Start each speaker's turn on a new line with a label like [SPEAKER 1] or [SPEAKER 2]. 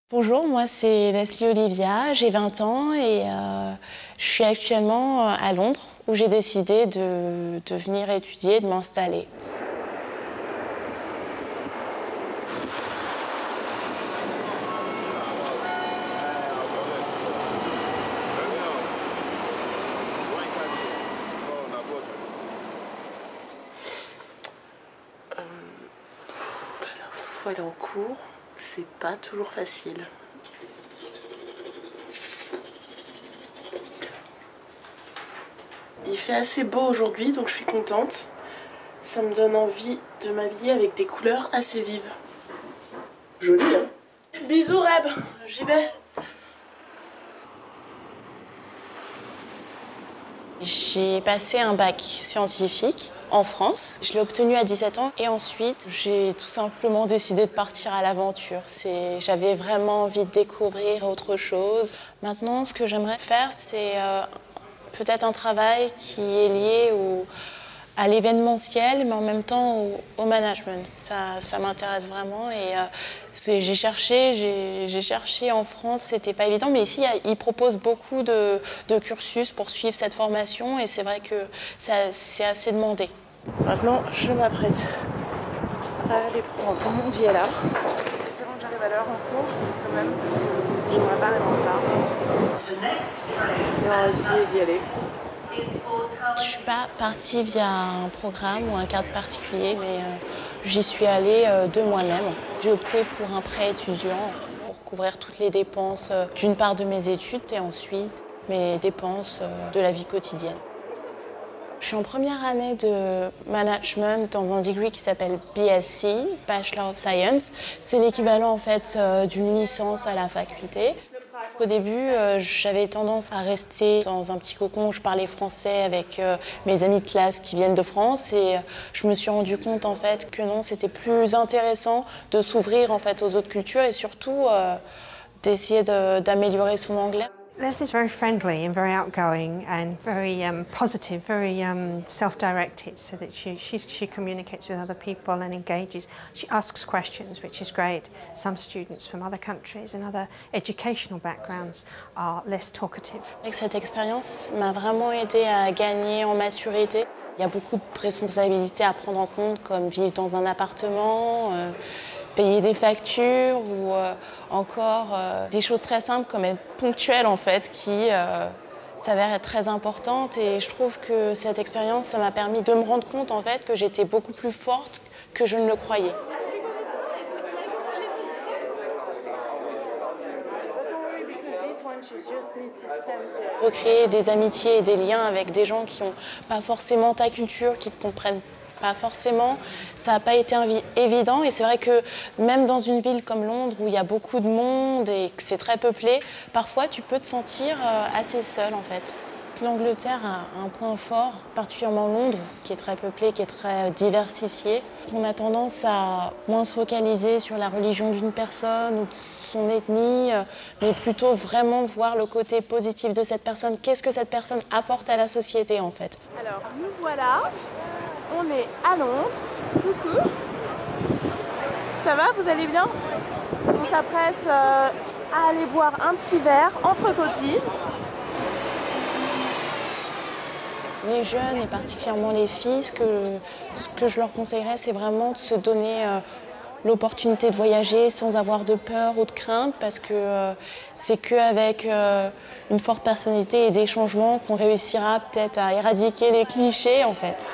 [SPEAKER 1] Bonjour, moi c'est Leslie Olivia, j'ai 20 ans et je suis actuellement à Londres où j'ai décidé de venir étudier, de m'installer. Faut aller en cours, c'est pas toujours facile. Il fait assez beau aujourd'hui, donc je suis contente. Ça me donne envie de m'habiller avec des couleurs assez vives. Joli, hein? Bisous Reb, j'y vais. J'ai passé un bac scientifique en France. Je l'ai obtenu à 17 ans et ensuite j'ai tout simplement décidé de partir à l'aventure. J'avais vraiment envie de découvrir autre chose. Maintenant, ce que j'aimerais faire, c'est peut-être un travail qui est lié à l'événementiel, mais en même temps au management. Ça m'intéresse vraiment et j'ai cherché en France, c'était pas évident, mais ici ils proposent beaucoup de cursus pour suivre cette formation et c'est vrai que c'est assez demandé. Maintenant, je m'apprête à aller prendre mon DLR. Espérons que j'arrive à l'heure en cours quand même, parce que j'aimerais pas arriver en retard. Et on va essayer d'y aller. Je ne suis pas partie via un programme ou un cadre particulier, mais j'y suis allée de moi-même. J'ai opté pour un prêt étudiant pour couvrir toutes les dépenses, d'une part de mes études et ensuite mes dépenses de la vie quotidienne. Je suis en première année de management dans un degree qui s'appelle BSc, Bachelor of Science. C'est l'équivalent en fait d'une licence à la faculté. Au début, j'avais tendance à rester dans un petit cocon où je parlais français avec mes amis de classe qui viennent de France et je me suis rendu compte en fait que non, c'était plus intéressant de s'ouvrir en fait aux autres cultures et surtout d'essayer d'améliorer son anglais.
[SPEAKER 2] Leslie's very friendly and very outgoing and very positive, very self-directed, so that she communicates with other people and engages. She asks questions, which is great. Some students from other countries and other educational backgrounds are less talkative.
[SPEAKER 1] Cette expérience m'a vraiment aidée à gagner en maturité. Il y a beaucoup de responsabilités à prendre en compte, comme vivre dans un appartement, payer des factures ou encore des choses très simples comme être ponctuel en fait qui s'avère être très importante et je trouve que cette expérience ça m'a permis de me rendre compte en fait que j'étais beaucoup plus forte que je ne le croyais. Recréer des amitiés et des liens avec des gens qui n'ont pas forcément ta culture, qui ne te comprennent pas forcément, ça n'a pas été évident et c'est vrai que même dans une ville comme Londres où il y a beaucoup de monde et que c'est très peuplé, parfois tu peux te sentir assez seul en fait. L'Angleterre a un point fort, particulièrement Londres, qui est très peuplé, qui est très diversifié. On a tendance à moins se focaliser sur la religion d'une personne ou de son ethnie, mais plutôt vraiment voir le côté positif de cette personne. Qu'est-ce que cette personne apporte à la société en fait. Alors nous voilà, on est à Londres. Coucou. Ça va, vous allez bien? On s'apprête à aller boire un petit verre entre copines. Les jeunes et particulièrement les filles, ce que je leur conseillerais, c'est vraiment de se donner l'opportunité de voyager sans avoir de peur ou de crainte parce que c'est qu'avec une forte personnalité et des changements qu'on réussira peut-être à éradiquer les clichés en fait.